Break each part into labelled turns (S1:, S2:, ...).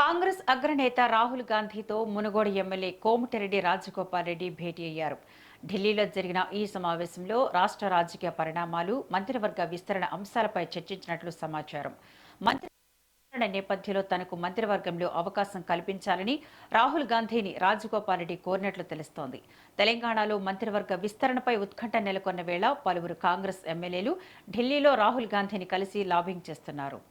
S1: కాంగ్రెస్ అగ్రనేత రాహుల్ గాంధీతో మునుగోడు ఎమ్మెల్యే కోమటిరెడ్డి రాజగోపాల్ రెడ్డి భేటీ అయ్యారు. ఢిల్లీలో జరిగిన ఈ సమావేశంలో రాష్ట్ర రాజకీయ పరిణామాలు, మంత్రివర్గ విస్తరణ అంశాలపై చర్చించినట్లు సమాచారం. మంత్రి విస్తరణ నేపథ్యంలో తనకు మంత్రివర్గంలో అవకాశం కల్పించాలని రాహుల్ గాంధీని రాజగోపాల్ రెడ్డి కోరినట్లు తెలుస్తోంది. తెలంగాణలో మంత్రివర్గ విస్తరణపై ఉత్కంఠ నెలకొన్న వేళ పలువురు కాంగ్రెస్ ఎమ్మెల్యేలు ఢిల్లీలో రాహుల్ గాంధీని కలిసి లాబింగ్ చేస్తున్నారు.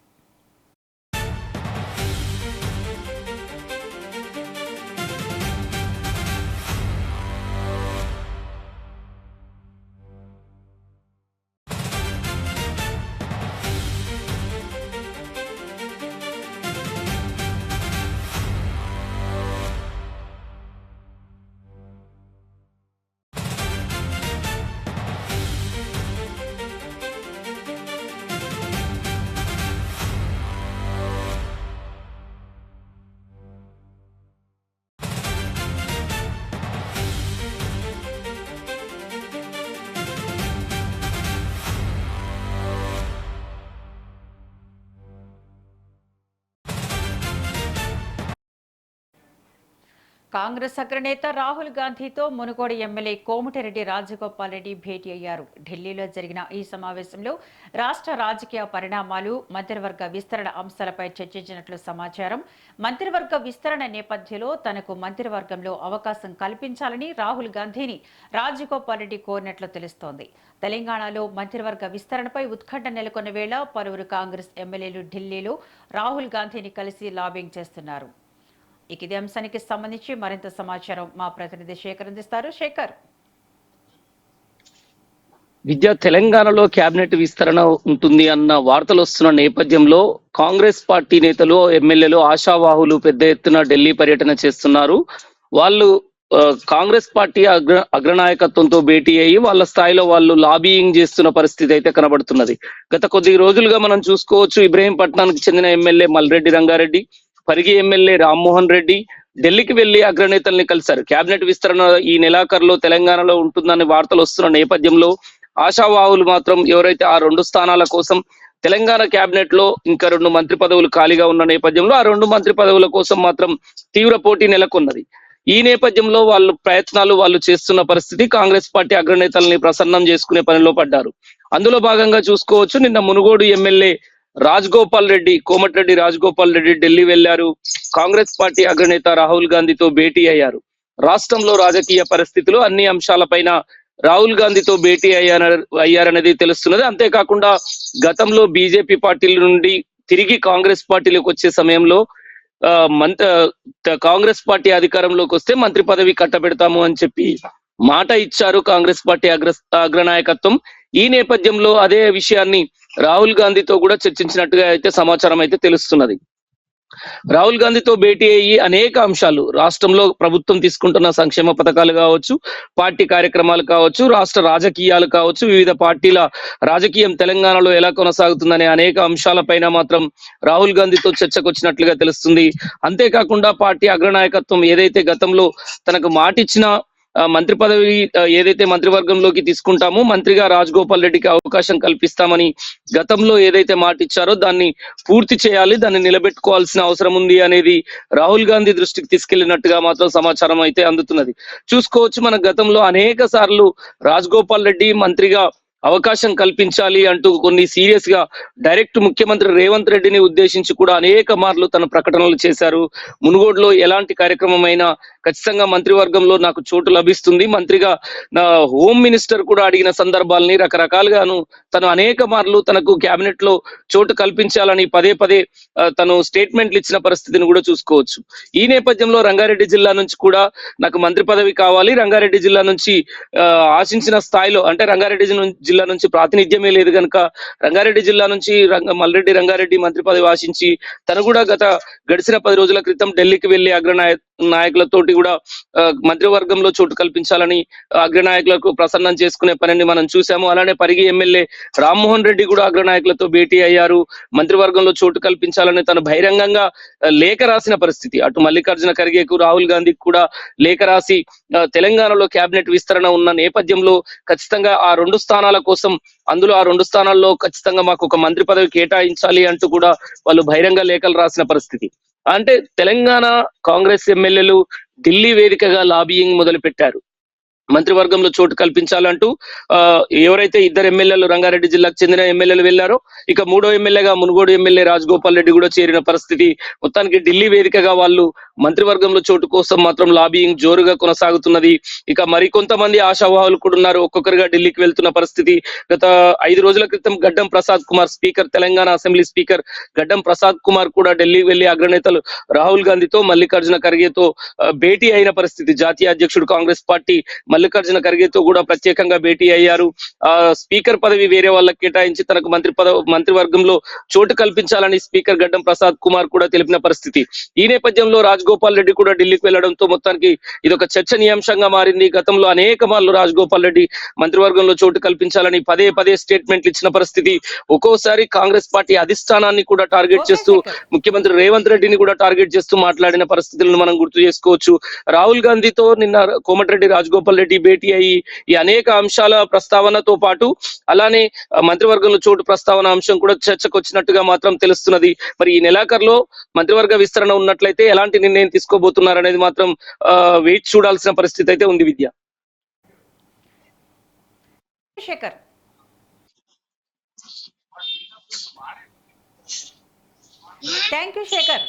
S1: కాంగ్రెస్ అగ్రనేత రాహుల్ గాంధీతో మునుగోడు ఎమ్మెల్యే కోమటిరెడ్డి రాజగోపాల్ రెడ్డి భేటీ అయ్యారు. ఢిల్లీలో జరిగిన ఈ సమావేశంలో రాష్ట్ర రాజకీయ పరిణామాలు, మంత్రివర్గ విస్తరణ అంశాలపై చర్చించినట్లు సమాచారం. మంత్రివర్గ విస్తరణ నేపథ్యంలో తనకు మంత్రివర్గంలో అవకాశం కల్పించాలని రాహుల్ గాంధీని రాజగోపాల్ రెడ్డి కోరినట్లు తెలుస్తోంది. తెలంగాణలో మంత్రివర్గ విస్తరణపై ఉత్కంఠ నెలకొన్న వేళ పలువురు కాంగ్రెస్ ఎమ్మెల్యేలు ఢిల్లీలో రాహుల్ గాంధీని కలిసి లాబింగ్ చేస్తున్నారు. ఇదే అంశానికి సంబంధించి మరింత సమాచారం మా ప్రతినిధి శేఖర్ అందిస్తారు. శేఖర్,
S2: తెలంగాణలో కేబినెట్ విస్తరణ ఉంటుంది అన్న వార్తలు వస్తున్న నేపథ్యంలో కాంగ్రెస్ పార్టీ నేతలు, ఎమ్మెల్యేలు, ఆశావాహులు పెద్ద ఎత్తున ఢిల్లీ పర్యటన చేస్తున్నారు. వాళ్ళు కాంగ్రెస్ పార్టీ అగ్రనాయకత్వంతో భేటీ అయ్యి వాళ్ళ స్థాయిలో వాళ్ళు లాబీయింగ్ చేస్తున్న పరిస్థితి అయితే కనబడుతున్నది. గత కొద్ది రోజులుగా మనం చూసుకోవచ్చు, ఇబ్రహీంపట్నానికి చెందిన ఎమ్మెల్యే మల్రెడ్డి రంగారెడ్డి, పరిగి ఎమ్మెల్యే రామ్మోహన్ రెడ్డి ఢిల్లీకి వెళ్లి అగ్రనేతల్ని కలిశారు. కేబినెట్ విస్తరణ ఈ నెలాఖరులో తెలంగాణలో ఉంటుందనే వార్తలు వస్తున్న నేపథ్యంలో ఆశావాహులు మాత్రం ఎవరైతే ఆ 2 స్థానాల కోసం తెలంగాణ కేబినెట్ లో ఇంకా 2 మంత్రి పదవులు ఖాళీగా ఉన్న నేపథ్యంలో ఆ 2 మంత్రి పదవుల కోసం మాత్రం తీవ్ర పోటీ నెలకొన్నది. ఈ నేపథ్యంలో వాళ్ళు చేస్తున్న పరిస్థితి, కాంగ్రెస్ పార్టీ అగ్రనేతల్ని ప్రసన్నం చేసుకునే పనిలో పడ్డారు. అందులో భాగంగా చూసుకోవచ్చు, నిన్న మునుగోడు ఎమ్మెల్యే కోమటిరెడ్డి రాజగోపాల్ రెడ్డి ఢిల్లీ వెళ్లారు. కాంగ్రెస్ పార్టీ అగ్రనేత రాహుల్ గాంధీతో భేటీ అయ్యారు. రాష్ట్రంలో రాజకీయ పరిస్థితులు, అన్ని అంశాలపైన రాహుల్ గాంధీతో భేటీ అయ్యారనేది తెలుస్తున్నది. అంతేకాకుండా గతంలో బీజేపీ పార్టీల నుండి తిరిగి కాంగ్రెస్ పార్టీలోకి వచ్చే సమయంలో కాంగ్రెస్ పార్టీ అధికారంలోకి వస్తే మంత్రి పదవి కట్టబెడతాము అని చెప్పి మాట ఇచ్చారు కాంగ్రెస్ పార్టీ అగ్రనాయకత్వం. ఈ నేపథ్యంలో అదే విషయాన్ని రాహుల్ గాంధీతో కూడా చర్చించినట్టుగా అయితే సమాచారం అయితే తెలుస్తున్నది. రాహుల్ గాంధీతో భేటీ అయ్యి అనేక అంశాలు, రాష్ట్రంలో ప్రభుత్వం తీసుకుంటున్న సంక్షేమ పథకాలు కావచ్చు, పార్టీ కార్యక్రమాలు కావచ్చు, రాష్ట్ర రాజకీయాలు కావచ్చు, వివిధ పార్టీల రాజకీయం తెలంగాణలో ఎలా కొనసాగుతుందనే అనేక అంశాలపైన మాత్రం రాహుల్ గాంధీతో చర్చకు వచ్చినట్లుగా తెలుస్తుంది. అంతేకాకుండా పార్టీ అగ్రనాయకత్వం ఏదైతే గతంలో తనకు మాటిచ్చిన మంత్రి పదవి ఏదైతే మంత్రివర్గంలోకి తీసుకుంటామో మంత్రిగా రాజగోపాల్ రెడ్డికి అవకాశం కల్పిస్తామని గతంలో ఏదైతే మాట ఇచ్చారో దాన్ని పూర్తి చేయాలి, దాన్ని నిలబెట్టుకోవాల్సిన అవసరం ఉంది అనేది రాహుల్ గాంధీ దృష్టికి తీసుకెళ్లినట్టుగా మాత్రం సమాచారం అయితే అందుతున్నది. చూసుకోవచ్చు, మన గతంలో అనేక సార్లు రాజగోపాల్ రెడ్డి మంత్రిగా అవకాశం కల్పించాలి అంటూ కొన్ని సీరియస్ గా డైరెక్ట్ ముఖ్యమంత్రి రేవంత్ రెడ్డిని ఉద్దేశించి కూడా అనేక మార్లు తన ప్రకటనలు చేశారు. మునుగోడులో ఎలాంటి కార్యక్రమం అయినా ఖచ్చితంగా మంత్రివర్గంలో నాకు చోటు లభిస్తుంది, మంత్రిగా నా హోమ్ మినిస్టర్ కూడా అడిగిన సందర్భాలని రకరకాలుగాను తను అనేక మార్లు తనకు కేబినెట్ లో చోటు కల్పించాలని పదే తను స్టేట్మెంట్లు ఇచ్చిన పరిస్థితిని కూడా చూసుకోవచ్చు. ఈ నేపథ్యంలో రంగారెడ్డి జిల్లా నుంచి కూడా నాకు మంత్రి పదవి కావాలి, రంగారెడ్డి జిల్లా నుంచి ఆశించిన స్థాయిలో, అంటే రంగారెడ్డి జిల్లా నుంచి ప్రాతినిధ్యమే లేదు కనుక రంగారెడ్డి జిల్లా నుంచి మల్రెడ్డి రంగారెడ్డి మంత్రి పదవి ఆశించి తను కూడా గడిచిన 10 రోజుల క్రితం ఢిల్లీకి వెళ్లి నాయకులతోటి కూడా మంత్రివర్గంలో చోటు కల్పించాలని అగ్రనాయకులకు ప్రసన్నం చేసుకునే పనిని మనం చూసాము. అలానే పరిగి ఎమ్మెల్యే రామ్మోహన్ రెడ్డి కూడా అగ్రనాయకులతో భేటీ అయ్యారు. మంత్రివర్గంలో చోటు కల్పించాలని తను బహిరంగంగా లేఖ రాసిన పరిస్థితి. అటు మల్లికార్జున ఖర్గేకు, రాహుల్ గాంధీకి కూడా లేఖ రాసి తెలంగాణలో కేబినెట్ విస్తరణ ఉన్న నేపథ్యంలో ఖచ్చితంగా ఆ 2 స్థానాల కోసం, అందులో ఆ 2 స్థానాల్లో ఖచ్చితంగా మాకు ఒక మంత్రి పదవి కేటాయించాలి అంటూ కూడా వాళ్ళు బహిరంగ లేఖలు రాసిన పరిస్థితి. అంటే తెలంగాణ కాంగ్రెస్ ఎమ్మెల్యేలు ఢిల్లీ వేదికగా లాబియింగ్ మొదలు పెట్టారు. మంత్రివర్గంలో చోటు కల్పించాలంటూ ఎవరైతే ఇద్దరు ఎమ్మెల్యేలు రంగారెడ్డి జిల్లాకు చెందిన ఎమ్మెల్యేలు వెళ్లారో, ఇక మూడో ఎమ్మెల్యేగా మునుగోడు ఎమ్మెల్యే రాజగోపాల్ రెడ్డి కూడా చేరిన పరిస్థితి. మొత్తానికి ఢిల్లీ వేదికగా వాళ్ళు మంత్రివర్గంలో చోటు కోసం మాత్రం లాబియింగ్ జోరుగా కొనసాగుతున్నది. ఇక మరికొంతమంది ఆశావాహులు కూడా ఉన్నారు, ఒక్కొక్కరుగా ఢిల్లీకి వెళ్తున్న పరిస్థితి. గత 5 రోజుల క్రితం గడ్డం Prasad Kumar speaker, Telangana assembly speaker గడ్డం ప్రసాద్ కుమార్ కూడా ఢిల్లీకి వెళ్లి అగ్రనేతలు రాహుల్ గాంధీతో మల్లికార్జున ఖర్గేతో భేటీ అయిన పరిస్థితి. జాతీయ అధ్యక్షుడు కాంగ్రెస్ పార్టీ మల్లికార్జున ఖర్గేతో కూడా ప్రత్యేకంగా భేటీ అయ్యారు. స్పీకర్ పదవి వేరే వాళ్ళకి కేటాయించి తనకు మంత్రివర్గంలో చోటు కల్పించాలని స్పీకర్ గడ్డం ప్రసాద్ కుమార్ కూడా తెలిపిన పరిస్థితి. ఈ నేపథ్యంలో రాజగోపాల్ రెడ్డి కూడా ఢిల్లీకి వెళ్లడంతో మొత్తానికి ఇది ఒక చర్చనీయాంశంగా మారింది. గతంలో అనేక మార్లు రాజగోపాల్ రెడ్డి మంత్రివర్గంలో చోటు కల్పించాలని పదే పదే స్టేట్మెంట్లు ఇచ్చిన పరిస్థితి. ఒక్కోసారి కాంగ్రెస్ పార్టీ అధిష్టానాన్ని కూడా టార్గెట్
S1: ఓకే
S2: చేస్తూ,
S1: శేఖర్.
S2: ముఖ్యమంత్రి రేవంత్ రెడ్డిని కూడా టార్గెట్ చేస్తూ మాట్లాడిన పరిస్థితులను మనం గుర్తు చేసుకోవచ్చు. రాహుల్ గాంధీతో నిన్న కోమటిరెడ్డి రాజగోపాల్ రెడ్డి భేటీ అయ్యి ఈ అనేక అంశాల ప్రస్తావనతో పాటు అలానే మంత్రివర్గంలో చోటు ప్రస్తావన అంశం కూడా చర్చకు వచ్చినట్టుగా మాత్రం తెలుస్తున్నది. మరి ఈ నెలాఖరులో మంత్రివర్గ విస్తరణ ఉన్నట్లయితే ఎలాంటి నిర్ణయం తీసుకోబోతున్నారు అనేది మాత్రం వెయిట్ చూడాల్సిన పరిస్థితి అయితే ఉంది విద్య.
S1: శేఖర్. Thank you Shekhar.